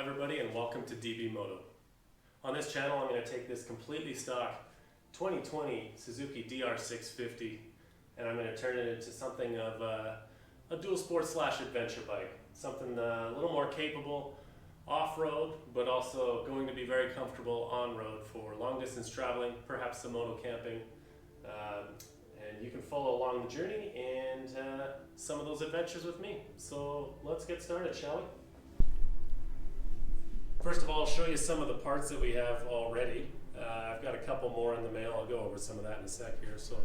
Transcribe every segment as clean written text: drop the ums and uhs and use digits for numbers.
everybody, and welcome to DB Moto. On this channel I'm going to take this completely stock 2020 Suzuki DR650 and I'm going to turn it into something of a dual sport slash adventure bike. Something a little more capable off-road, but also going to be very comfortable on-road for long distance traveling, perhaps some moto camping. And you can follow along the journey and some of those adventures with me. So let's get started, shall we? First of all, I'll show you some of the parts that we have already. I've got a couple more in the mail. I'll go over some of that in a sec here. So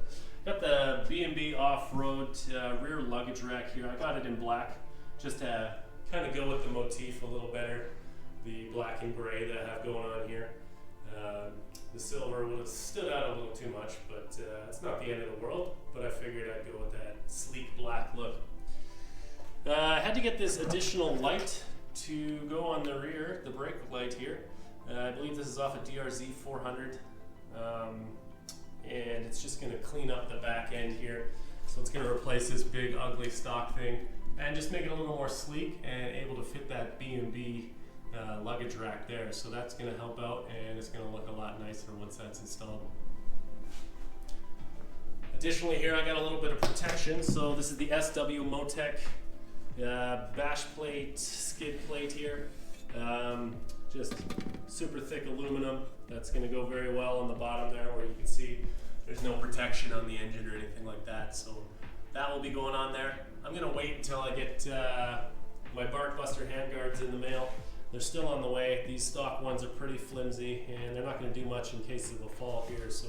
got the B&B Offroad rear luggage rack here. I got it in black just to kind of go with the motif a little better. The black and gray that I have going on here. The silver would have stood out a little too much, but it's not the end of the world. But I figured I'd go with that sleek black look. I had to get this additional light to go on the rear, the brake light here. I believe this is off a DR650, and it's just going to clean up the back end here. So it's going to replace this big ugly stock thing and just make it a little more sleek and able to fit that B&B luggage rack there. So that's going to help out, and it's going to look a lot nicer once that's installed. Additionally here I got a little bit of protection. So this is the SW Motek bash plate, skid plate here. Just super thick aluminum. That's going to go very well on the bottom there, where you can see there's no protection on the engine or anything like that. So that will be going on there. I'm going to wait until I get my bark buster handguards in the mail. They're still on the way. These stock ones are pretty flimsy and they're not going to do much in case of a fall here. So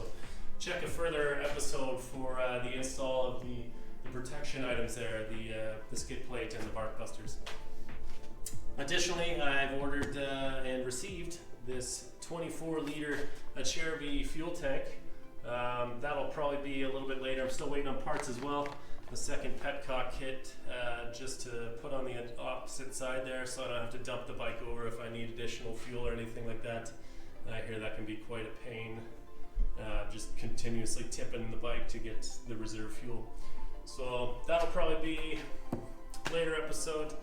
check a further episode for the install of the protection items there, the skid plate and the bark busters. Additionally, I've ordered and received this 24-liter Cherokee fuel tank. That'll probably be a little bit later. I'm still waiting on parts as well. The second petcock kit just to put on the opposite side there, so I don't have to dump the bike over if I need additional fuel or anything like that. I hear that can be quite a pain, just continuously tipping the bike to get the reserve fuel. So that'll probably be later episode.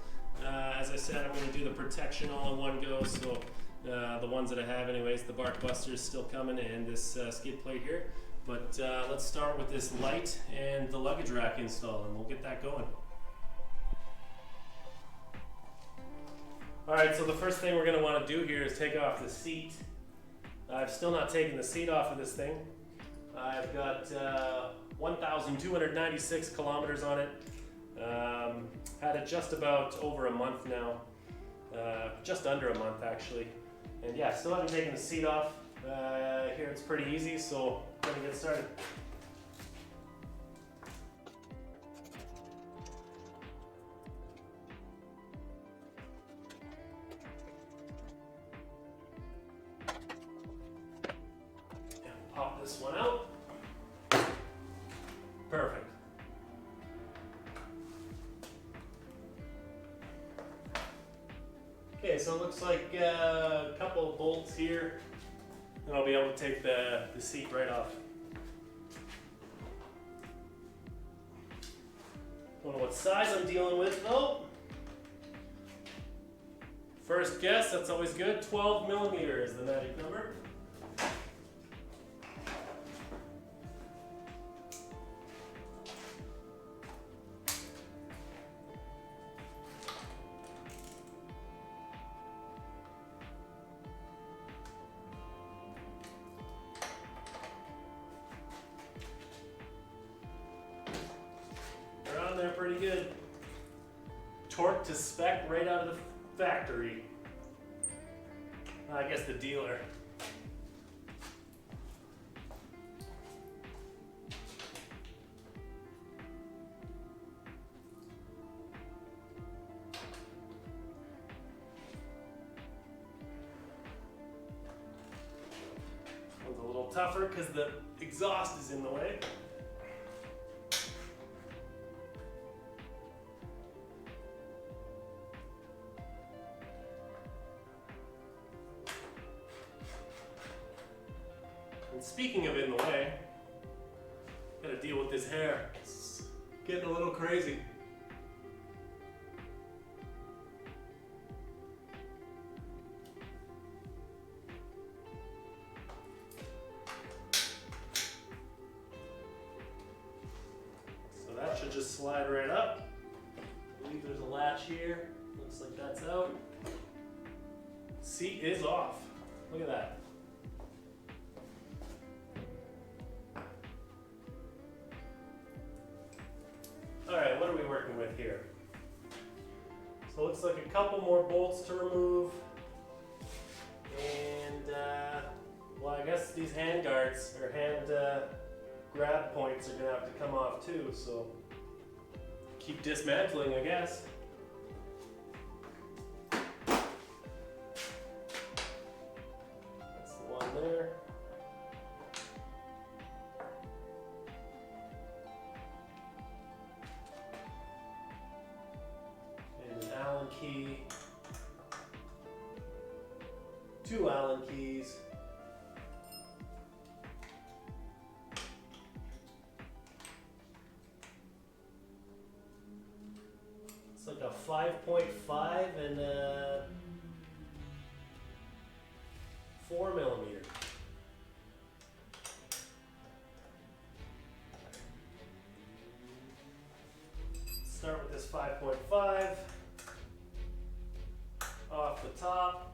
As I said, I'm going to do the protection all in one go. So the ones that I have anyways, the bark buster is still coming, and this skid plate here. But let's start with this light and the luggage rack install, and we'll get that going. Alright, so the first thing we're going to want to do here is take off the seat. I've still not taken the seat off of this thing. I've got 1,296 kilometers on it. Had it just about over a month now, just under a month actually. And yeah, still haven't taken the seat off. Here it's pretty easy, so I'm gonna get started. And pop this one out. Perfect. Okay, so it looks like a couple of bolts here, and I'll be able to take the seat right off. Don't know what size I'm dealing with though. First guess, that's always good. 12 millimeter is the magic number. They're pretty good. Torque to spec right out of the factory. I guess the dealer. One's a little tougher because the exhaust is in the way. And speaking of in the way, gotta deal with this hair. It's getting a little crazy. slide right up. I believe there's a latch here. Looks like that's out. Seat is off. Look at that. Alright, what are we working with here? So it looks like a couple more bolts to remove. And, well, I guess these hand guards, or hand grab points are going to have to come off too, so keep dismantling, I guess. That's the one there. And an Allen key. 2 Allen keys. It's like a 5.5 and a 4mm. Start with this 5.5 off the top.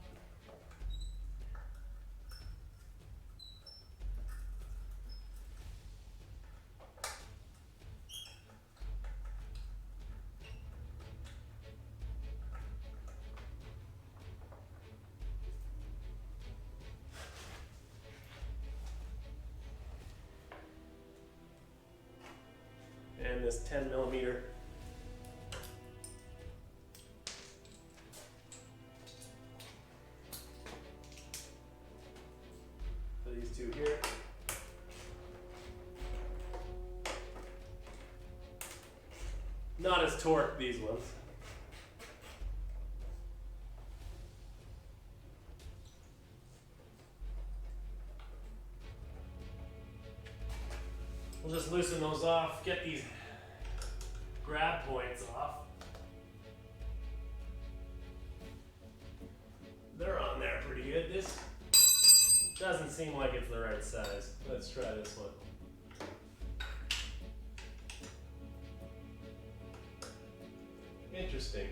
And this 10mm for these two here. Not as torqued, these ones. We'll just loosen those off, get these grab points off. They're on there pretty good. This doesn't seem like it's the right size. Let's try this one. Interesting.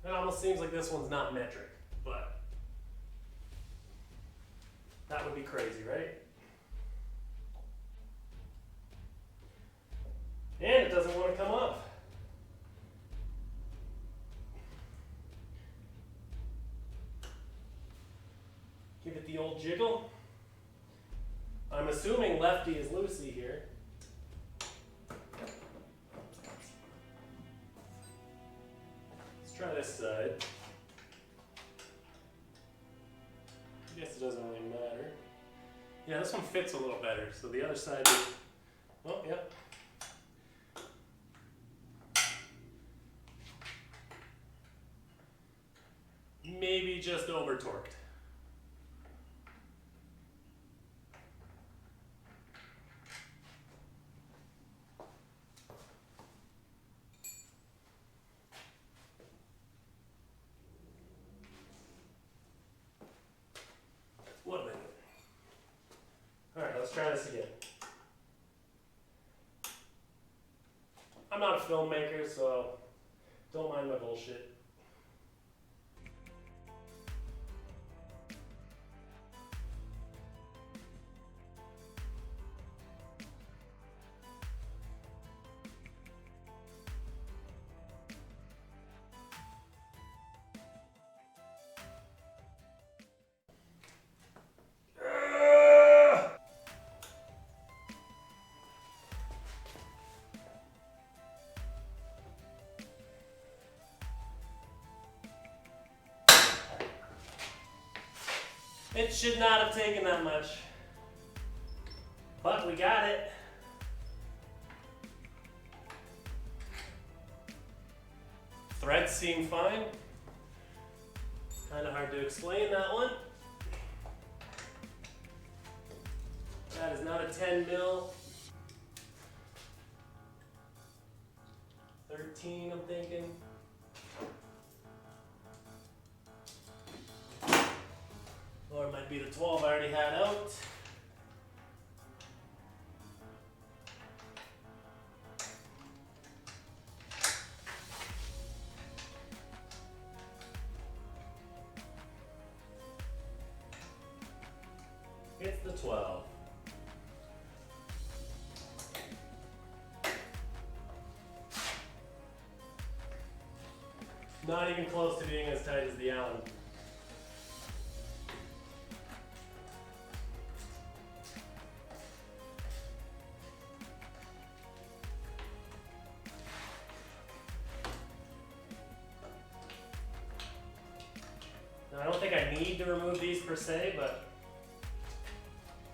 It almost seems like this one's not metric, but that would be crazy, right? And it doesn't want to come off. Give it the old jiggle. I'm assuming lefty is loosey here. Let's try this side. I guess it doesn't really matter. Yeah, this one fits a little better. So the other side is, oh, yep. Maybe just over torqued. What a minute. All right, let's try this again. I'm not a filmmaker, so don't mind my bullshit. It should not have taken that much, but we got it. Threads seem fine. Kind of hard to explain that one. That is not a 10 mil. 13, I'm thinking. Or it might be the 12 I already had out. It's the 12. Not even close to being as tight as the Allen. Now, I don't think I need to remove these per se, but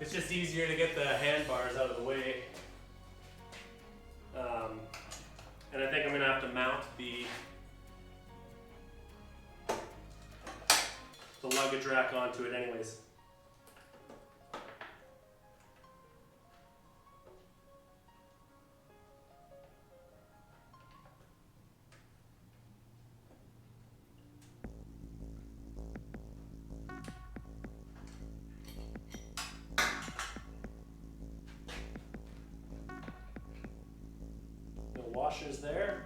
it's just easier to get the handbars out of the way. And I think I'm going to have to mount the luggage rack onto it anyways. The washer's there.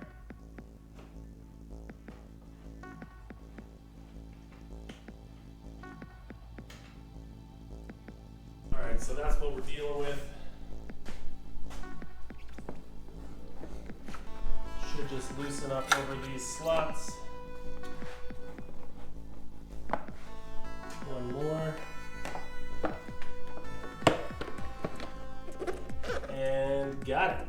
Alright, so that's what we're dealing with. Should just loosen up over these slots. One more. And got it.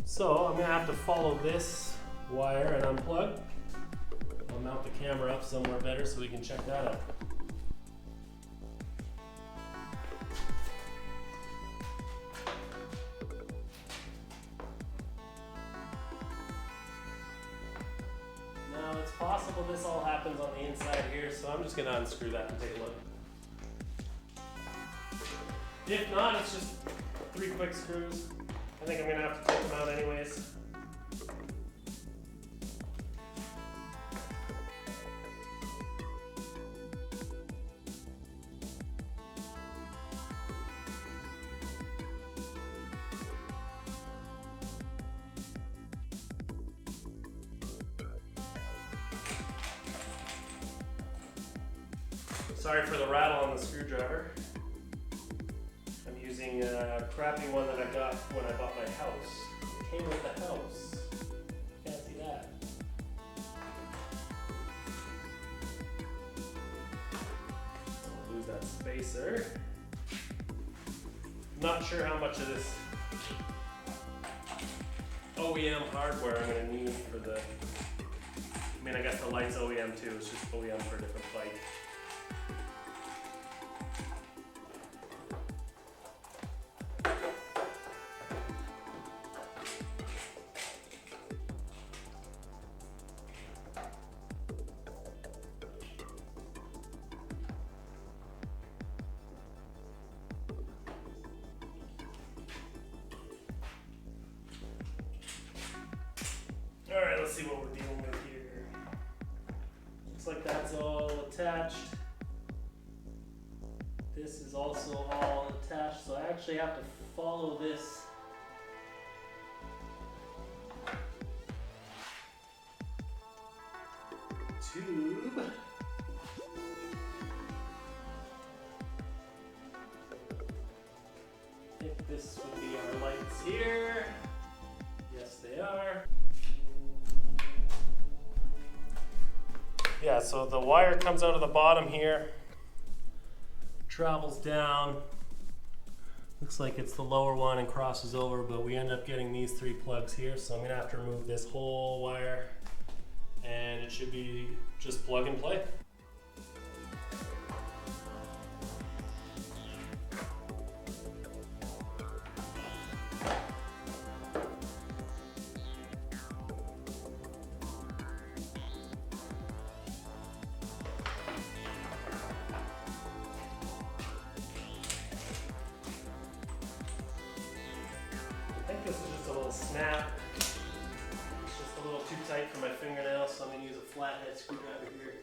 So I'm going to have to follow this wire and unplug. I'll mount the camera up somewhere better so we can check that out. Now it's possible this all happens on the inside here, so I'm just going to unscrew that and take a look. If not, it's just 3 quick screws. I think I'm going to have to take them out anyways. Sorry for the rattle on the screwdriver. I'm using a crappy one that I got when I bought my house. It came with the house. Can't see that. I'll lose that spacer. Not sure how much of this OEM hardware I'm going to need for the... I mean, I guess the light's OEM too. It's just OEM for a different bike. Alright, let's see what we're dealing with here. Looks like that's all attached. This is also all attached, so I actually have to follow this tube. I think this would be our lights here. Yes, they are. Yeah, so the wire comes out of the bottom here, travels down, looks like it's the lower one and crosses over, but we end up getting these 3 plugs here, so I'm going to have to remove this whole wire, and it should be just plug and play. This is just a little snap. It's just a little too tight for my fingernails, so I'm going to use a flathead screwdriver here.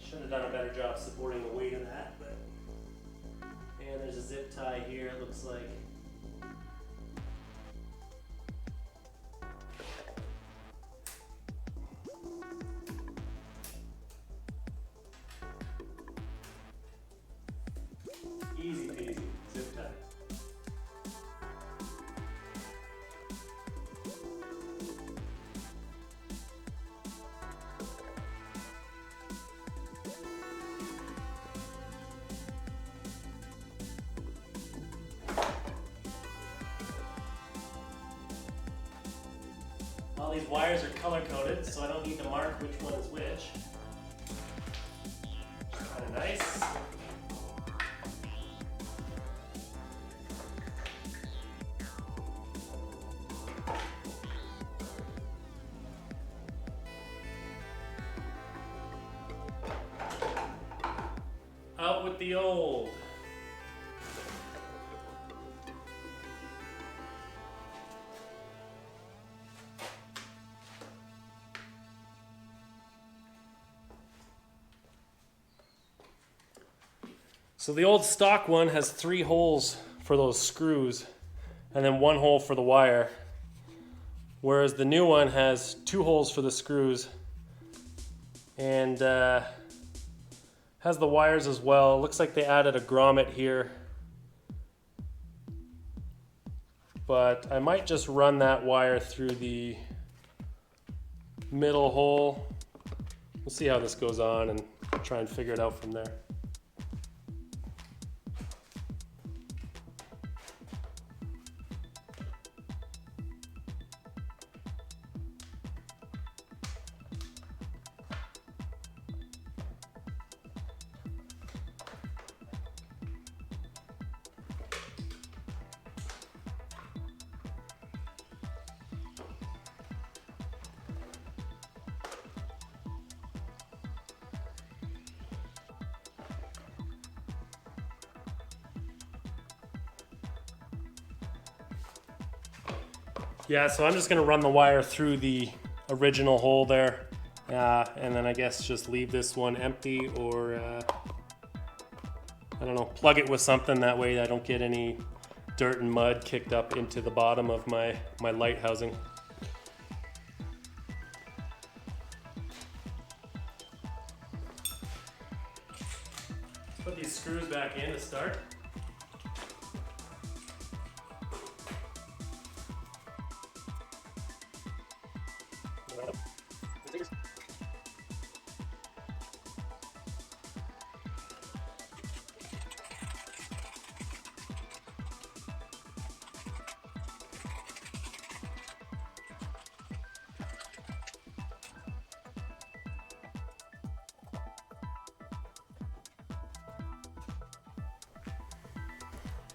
Should have done a better job supporting the weight of that, but. And there's a zip tie here, it looks like. Easy peasy, zip tie. All these wires are color coded, so I don't need to mark which one is which. Kind of nice. Out with the old. So the old stock one has 3 holes for those screws and then 1 hole for the wire, whereas the new one has 2 holes for the screws and has the wires as well. It looks like they added a grommet here, but I might just run that wire through the middle hole. We'll see how this goes on and try and figure it out from there. Yeah, so I'm just gonna run the wire through the original hole there, and then I guess just leave this one empty, or I don't know, plug it with something, that way I don't get any dirt and mud kicked up into the bottom of my light housing. Let's put these screws back in to start.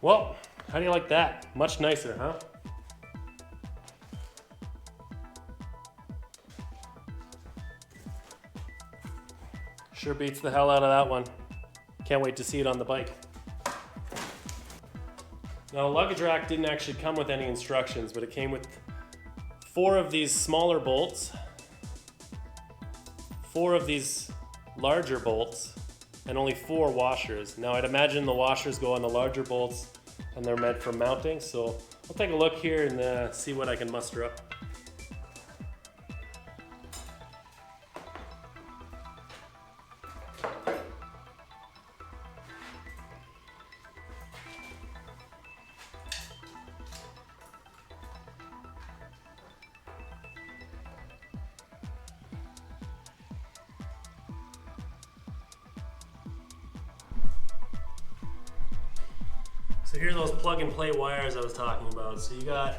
Well, how do you like that? Much nicer, huh? Sure beats the hell out of that one. Can't wait to see it on the bike. Now, the luggage rack didn't actually come with any instructions, but it came with 4 of these smaller bolts, 4 of these larger bolts, and only 4 washers. Now, I'd imagine the washers go on the larger bolts and they're meant for mounting, so I'll take a look here and see what I can muster up. So here are those plug and play wires I was talking about. So you got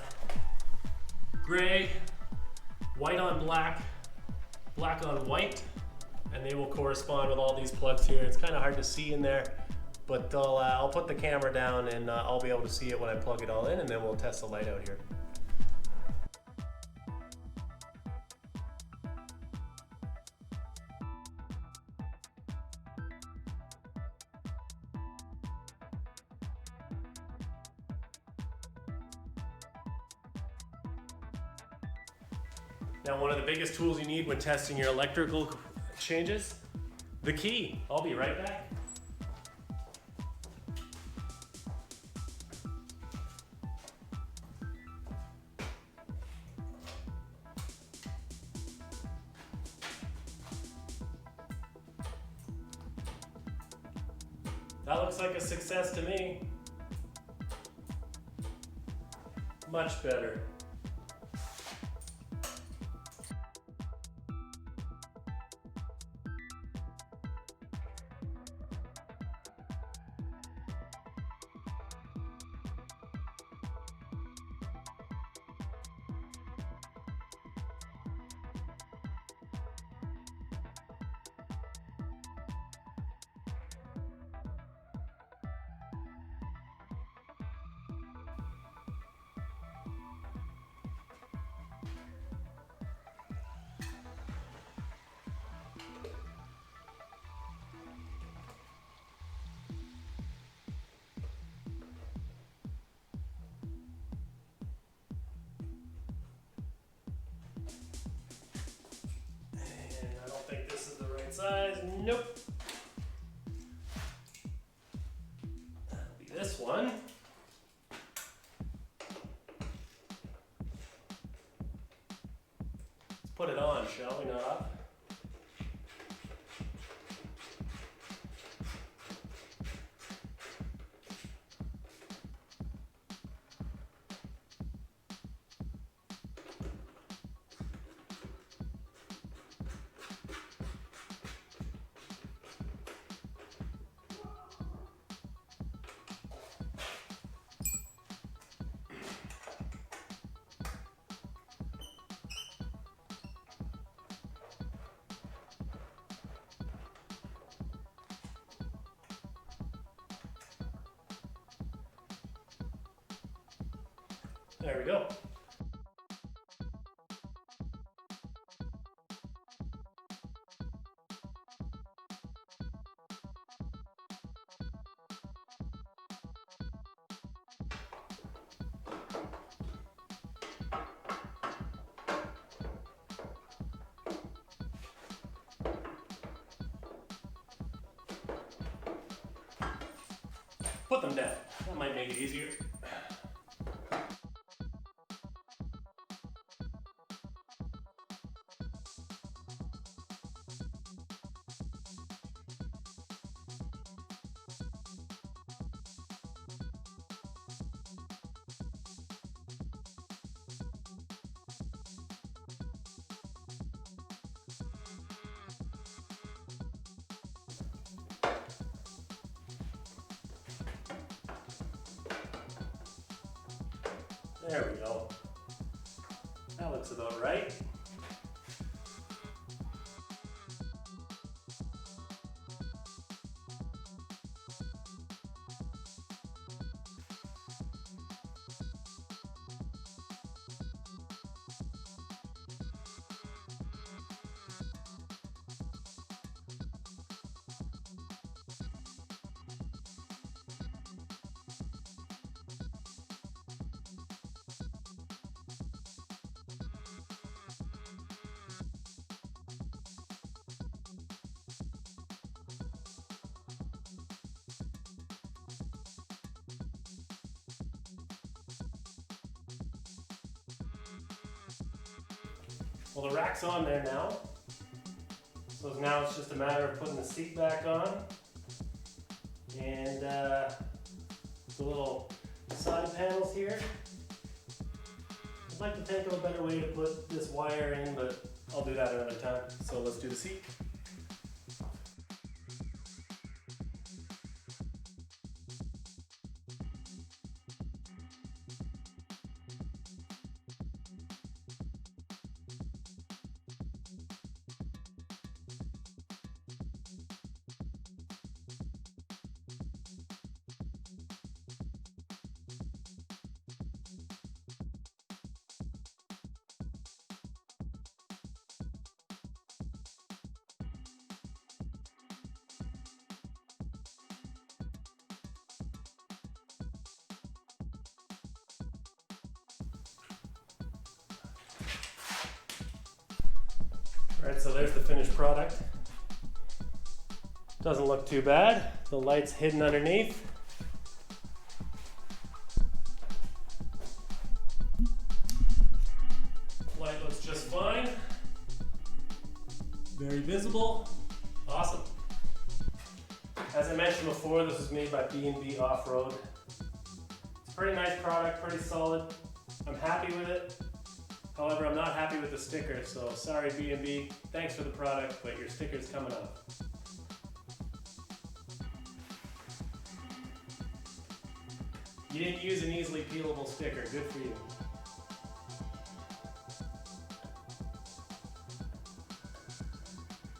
gray, white on black, black on white, and they will correspond with all these plugs here. It's kind of hard to see in there, but I'll put the camera down and I'll be able to see it when I plug it all in, and then we'll test the light out here. Now, one of the biggest tools you need when testing your electrical changes, the key. I'll be right back. That looks like a success to me. Much better. Size, nope. That'll be this one. Let's put it on, shall we not? There we go. Put them down. That might make it easier. There we go. That looks about right. Well, the rack's on there now. So now it's just a matter of putting the seat back on. And the little side panels here. I'd like to think of a better way to put this wire in, but I'll do that another time. So let's do the seat. Alright, so there's the finished product. Doesn't look too bad. The light's hidden underneath. Light looks just fine. Very visible. Awesome. As I mentioned before, this was made by B&B Offroad. It's a pretty nice product, pretty solid. I'm happy with it. However, I'm not happy with the sticker, so sorry B&B. Thanks for the product, but your sticker's coming off. You didn't use an easily peelable sticker. Good for you.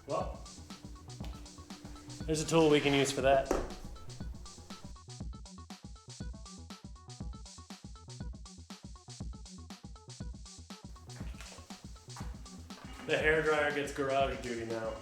Well, there's a tool we can use for that. The hairdryer gets garage duty now.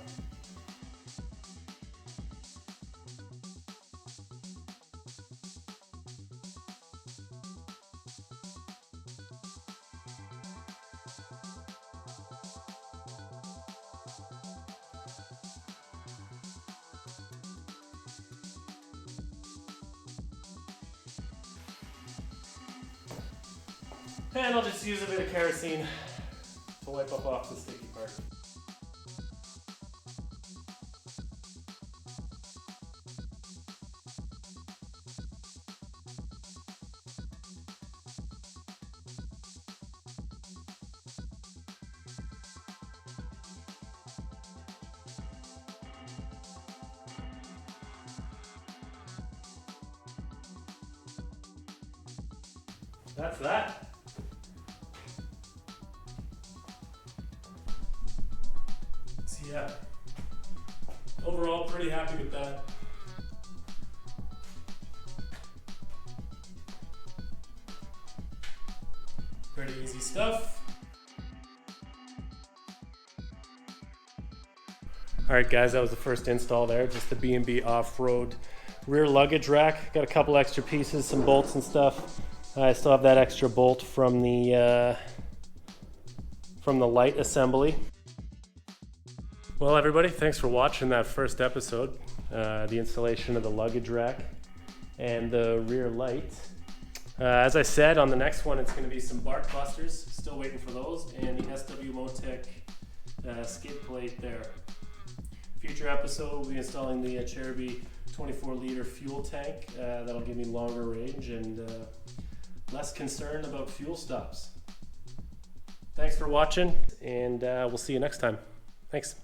And I'll just use a bit of kerosene to wipe up off the sticky part. That's that. So yeah, overall pretty happy with that. Pretty easy stuff. Alright guys, that was the first install there, just the B&B Offroad rear luggage rack. Got a couple extra pieces, some bolts and stuff. I still have that extra bolt from the light assembly. Well everybody, thanks for watching that first episode, the installation of the luggage rack and the rear light. As I said, on the next one it's going to be some bark busters, still waiting for those, and the SW Motek skid plate there. Future episode we'll be installing the Cherokee 24-liter fuel tank. That'll give me longer range and less concerned about fuel stops. Thanks for watching, and we'll see you next time. Thanks.